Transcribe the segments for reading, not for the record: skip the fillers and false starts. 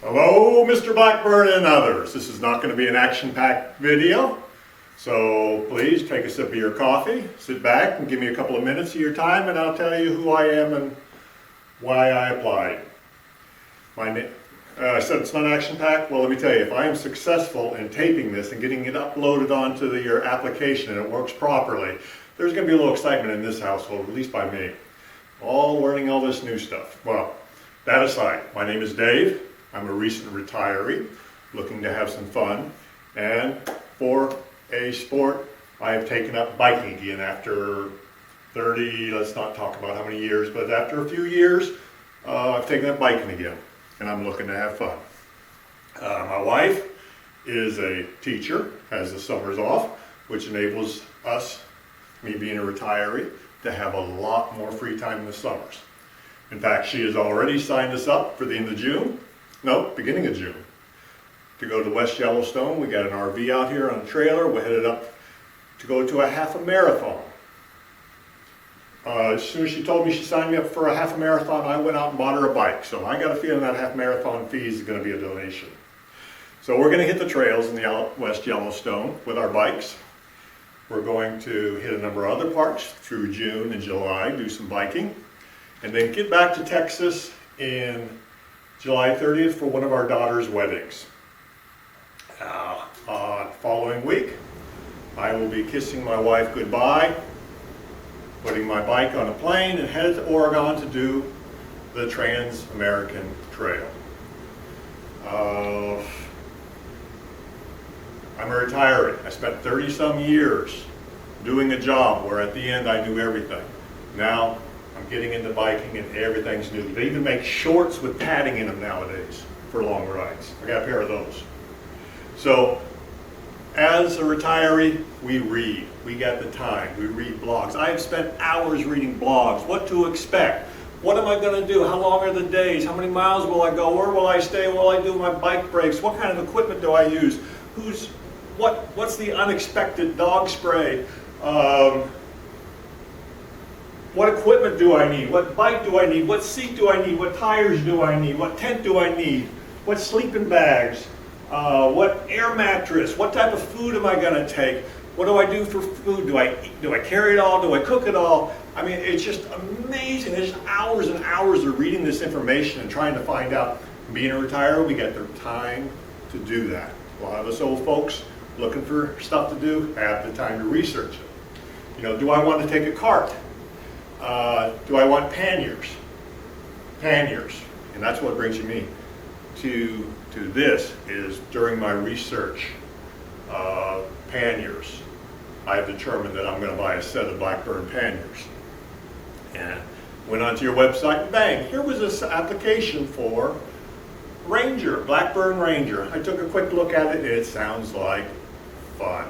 Hello, Mr. Blackburn and others. This is not going to be an action-packed video, so please take a sip of your coffee, sit back and give me a couple of minutes of your time and I'll tell you who I am and why I applied. I said it's not action-packed. Well, let me tell you, if I am successful in taping this and getting it uploaded onto your application and it works properly, there's going to be a little excitement in this household, at least by me. All learning all this new stuff. Well, that aside, my name is Dave. I'm a recent retiree looking to have some fun, and for a sport I have taken up biking again after 30, let's not talk about how many years, but after a few years I've taken up biking again and I'm looking to have fun. My wife is a teacher, has the summers off, which enables us, me being a retiree, to have a lot more free time in the summers. In fact, she has already signed us up for the end of June. No, beginning of June, to go to West Yellowstone. We got an RV out here on a trailer. We're headed up to go to a half a marathon. As soon as she told me she signed me up for a half a marathon, I went out and bought her a bike. So I got a feeling that half marathon fee is going to be a donation. So we're going to hit the trails in the West Yellowstone with our bikes. We're going to hit a number of other parks through June and July, do some biking, and then get back to Texas in July 30th for one of our daughter's weddings. Following week, I will be kissing my wife goodbye, putting my bike on a plane and headed to Oregon to do the Trans-American Trail. I'm a retiree. I spent 30-some years doing a job where at the end I knew everything. Now I'm getting into biking and everything's new. They even make shorts with padding in them nowadays for long rides. I got a pair of those. So as a retiree, we read. We got the time. We read blogs. I have spent hours reading blogs. What to expect. What am I going to do? How long are the days? How many miles will I go? Where will I stay? Will I do my bike breaks? What kind of equipment do I use? What's the unexpected dog spray? What equipment do I need? What bike do I need? What seat do I need? What tires do I need? What tent do I need? What sleeping bags? What air mattress? What type of food am I going to take? What do I do for food? Do I carry it all? Do I cook it all? I mean, it's just amazing. There's hours and hours of reading this information and trying to find out. Being a retiree, we got the time to do that. A lot of us old folks looking for stuff to do have the time to research it. You know, do I want to take a cart? Do I want panniers? Panniers. And that's what brings me to this is during my research, panniers. I've determined that I'm going to buy a set of Blackburn panniers. And went onto your website and bang, here was this application for Ranger, Blackburn Ranger. I took a quick look at it and it sounds like fun.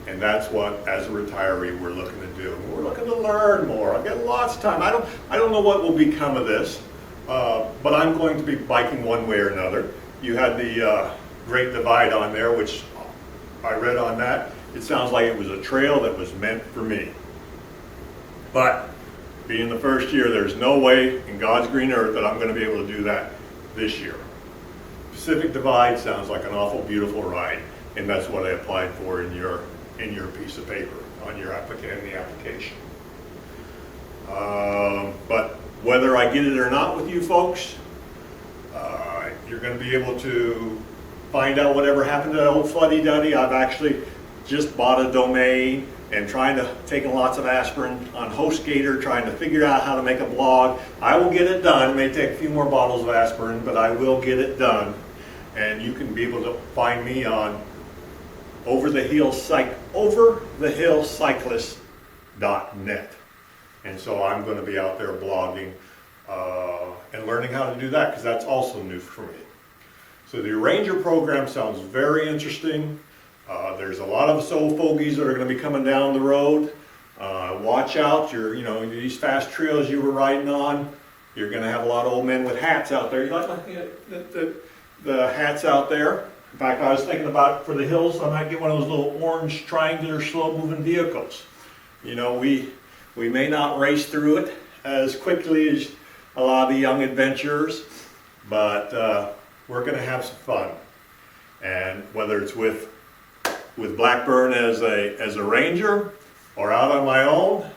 And that's what, as a retiree, we're looking to do. We're looking to learn more. I've got lots of time. I don't know what will become of this, but I'm going to be biking one way or another. You had the Great Divide on there, which I read on that. It sounds like it was a trail that was meant for me. But being the first year, there's no way in God's green earth that I'm going to be able to do that this year. Pacific Divide sounds like an awful beautiful ride, and that's what I applied for in your piece of paper on your application. But whether I get it or not with you folks, you're going to be able to find out whatever happened to that old fuddy-duddy. I've actually just bought a domain and taking lots of aspirin on HostGator, trying to figure out how to make a blog. I will get it done. It may take a few more bottles of aspirin, but I will get it done. And you can be able to find me on overthehillcyclist.net. And so I'm going to be out there blogging and learning how to do that, because that's also new for me. So the Ranger program sounds very interesting. There's a lot of us old fogies that are going to be coming down the road. Watch out, these fast trails you were riding on, you're going to have a lot of old men with hats out there. You like the hats out there? In fact, I was thinking about for the hills, I might get one of those little orange triangular slow-moving vehicles. You know, we may not race through it as quickly as a lot of the young adventurers, but we're going to have some fun. And whether it's with Blackburn as a ranger or out on my own,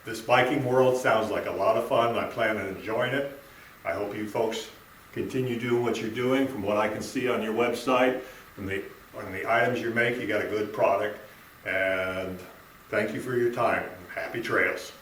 this biking world sounds like a lot of fun. I plan on enjoying it. I hope you folks continue doing what you're doing. From what I can see on your website, on the items you make, you got a good product. And thank you for your time. Happy trails.